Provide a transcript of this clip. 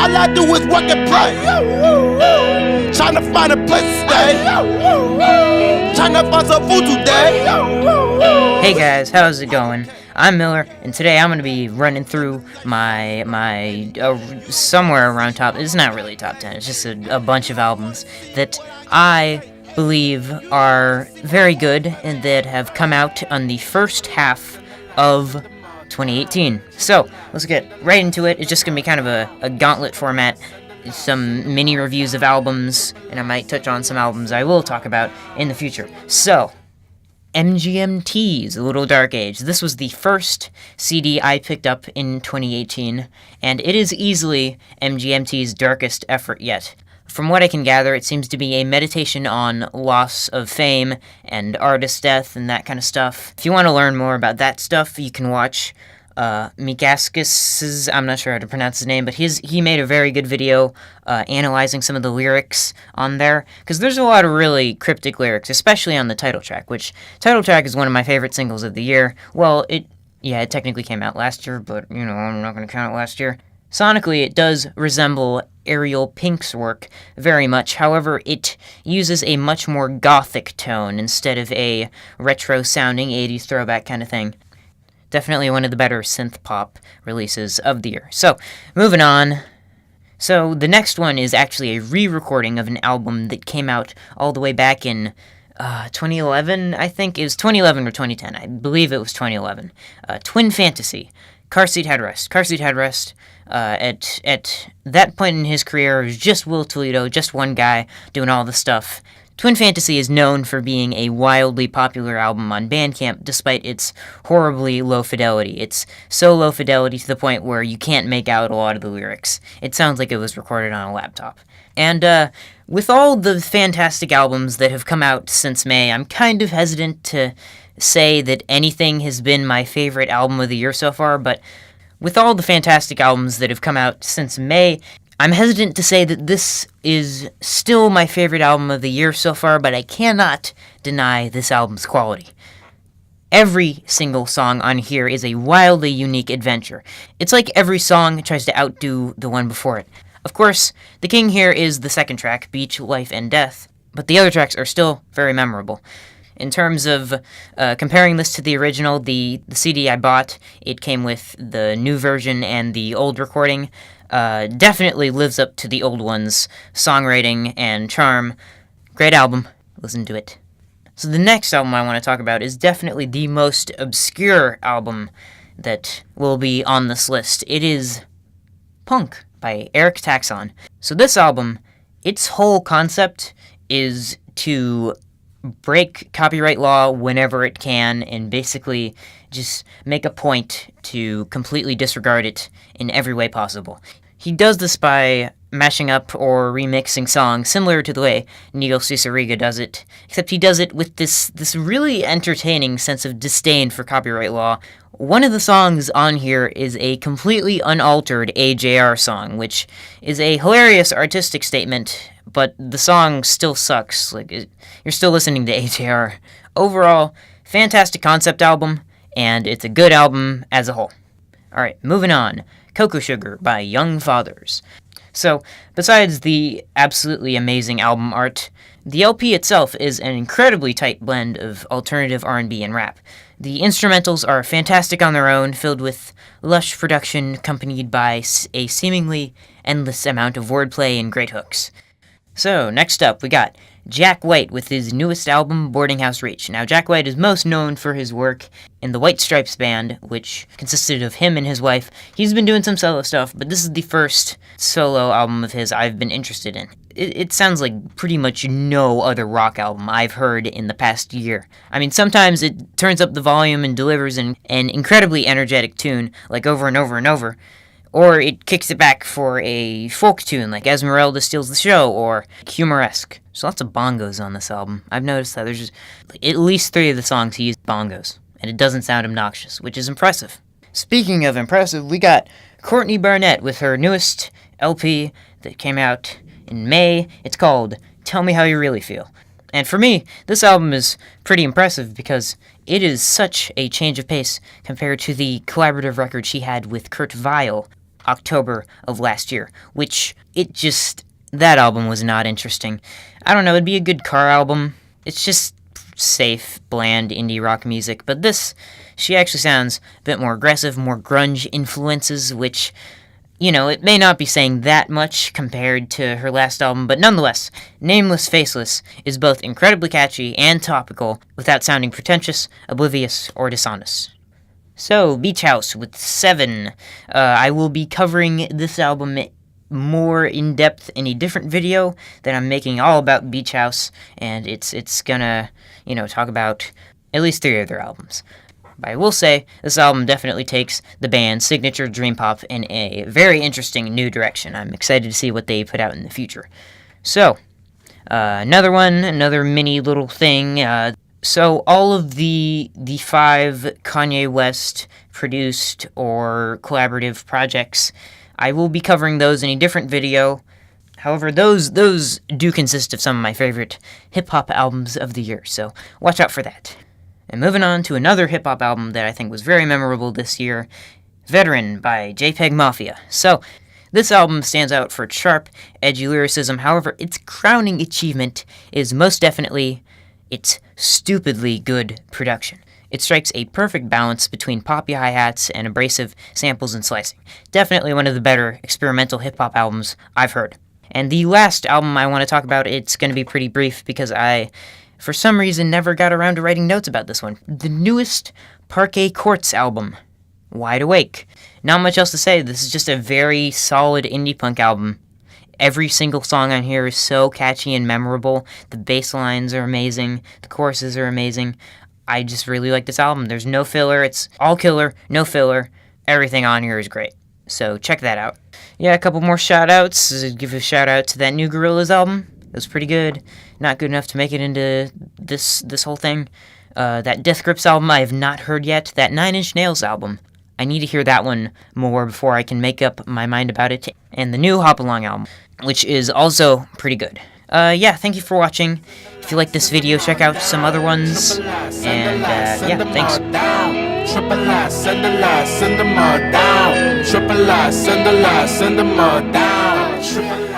All I do is work and play. Trying to find a place to stay. Trying to find some food today. Hey guys, how's it going? I'm Miller, and today I'm going to be running through my somewhere around top. It's not really top 10. It's just a bunch of albums that I believe are very good and that have come out on the first half of 2018. So let's get right into it. It's just going to be kind of a gauntlet format. Some mini reviews of albums, and I might touch on some albums I will talk about in the future. So, MGMT's Little Dark Age. This was the first CD I picked up in 2018, and it is easily MGMT's darkest effort yet. From what I can gather, it seems to be a meditation on loss of fame and artist death and that kind of stuff. If you want to learn more about that stuff, you can watch Mikaskis's, I'm not sure how to pronounce his name, but he made a very good video analyzing some of the lyrics on there, because there's a lot of really cryptic lyrics, especially on the title track, which title track is one of my favorite singles of the year. Well, it technically came out last year, but, I'm not going to count it last year. Sonically, it does resemble Ariel Pink's work very much. However, it uses a much more gothic tone instead of a retro-sounding 80s throwback kind of thing. Definitely one of the better synth-pop releases of the year. So, moving on. So, the next one is actually a re-recording of an album that came out all the way back in 2011, I think. It was 2011 or 2010. I believe it was 2011. Twin Fantasy. Car Seat Headrest. Car Seat Headrest, at that point in his career, it was just Will Toledo, just one guy doing all the stuff. Twin Fantasy is known for being a wildly popular album on Bandcamp, despite its horribly low fidelity. It's so low fidelity to the point where you can't make out a lot of the lyrics. It sounds like it was recorded on a laptop. And with all the fantastic albums that have come out since May, I'm kind of hesitant to say that anything has been my favorite album of the year so far, but with all the fantastic albums that have come out since May, I'm hesitant to say that this is still my favorite album of the year so far, but I cannot deny this album's quality. Every single song on here is a wildly unique adventure. It's like every song tries to outdo the one before it. Of course, the king here is the second track, Beach, Life, and Death, but the other tracks are still very memorable. In terms of comparing this to the original, the CD I bought, it came with the new version and the old recording. Definitely lives up to the old one's songwriting and charm. Great album. Listen to it. So the next album I want to talk about is definitely the most obscure album that will be on this list. It is Punk by Eric Taxon. So this album, its whole concept is to break copyright law whenever it can and basically just make a point to completely disregard it in every way possible. He does this by mashing up or remixing songs similar to the way Neil Cicierega does it, except he does it with this really entertaining sense of disdain for copyright law. One of the songs on here is a completely unaltered AJR song, which is a hilarious artistic statement, but the song still sucks. You're still listening to AJR. Overall, fantastic concept album, and it's a good album as a whole. Alright, moving on. Coco Sugar by Young Fathers. So, besides the absolutely amazing album art, the LP itself is an incredibly tight blend of alternative R&B and rap. The instrumentals are fantastic on their own, filled with lush production accompanied by a seemingly endless amount of wordplay and great hooks. So, next up, we got Jack White with his newest album, Boarding House Reach. Now, Jack White is most known for his work in the White Stripes Band, which consisted of him and his wife. He's been doing some solo stuff, but this is the first solo album of his I've been interested in. It sounds like pretty much no other rock album I've heard in the past year. I mean, sometimes it turns up the volume and delivers an incredibly energetic tune, like Over and Over and Over, or it kicks it back for a folk tune like Esmeralda Steals the Show or Humoresque. There's lots of bongos on this album. I've noticed that there's just at least 3 of the songs he used bongos, and it doesn't sound obnoxious, which is impressive. Speaking of impressive, we got Courtney Barnett with her newest LP that came out in May. It's called Tell Me How You Really Feel. And for me, this album is pretty impressive because it is such a change of pace compared to the collaborative record she had with Kurt Weill. October of last year, which that album was not interesting. I don't know, it'd be a good car album. It's just safe, bland indie rock music, but she actually sounds a bit more aggressive, more grunge influences, which, it may not be saying that much compared to her last album, but nonetheless, Nameless Faceless is both incredibly catchy and topical without sounding pretentious, oblivious, or dishonest. So, Beach House with 7. I will be covering this album more in depth in a different video that I'm making all about Beach House, and it's gonna, talk about at least 3 of their albums. But I will say, this album definitely takes the band's signature dream pop in a very interesting new direction. I'm excited to see what they put out in the future. So, another mini little thing. So all of the 5 Kanye West produced or collaborative projects, I will be covering those in a different video. However, those do consist of some of my favorite hip-hop albums of the year, so watch out for that. And moving on to another hip-hop album that I think was very memorable this year, Veteran by Jpeg Mafia. So, this album stands out for its sharp, edgy lyricism. However, its crowning achievement is most definitely its stupidly good production. It strikes a perfect balance between poppy hi-hats and abrasive samples and slicing. Definitely one of the better experimental hip-hop albums I've heard. And the last album I want to talk about, it's going to be pretty brief because I, for some reason, never got around to writing notes about this one. The newest Parquet Courts album, Wide Awake. Not much else to say. This is just a very solid indie punk album. Every single song on here is so catchy and memorable. The bass lines are amazing. The choruses are amazing. I just really like this album. There's no filler. It's all killer, no filler. Everything on here is great. So check that out. Yeah, a couple more shout-outs. Give a shout-out to that new Gorillaz album. It was pretty good. Not good enough to make it into this whole thing. That Death Grips album I have not heard yet. That 9 Inch Nails album. I need to hear that one more before I can make up my mind about it. And the new Hop Along album, which is also pretty good. Yeah, thank you for watching. If you like this video, check out some other ones. And, yeah, thanks. Triple I, send them all down. Triple I, send them all down. Triple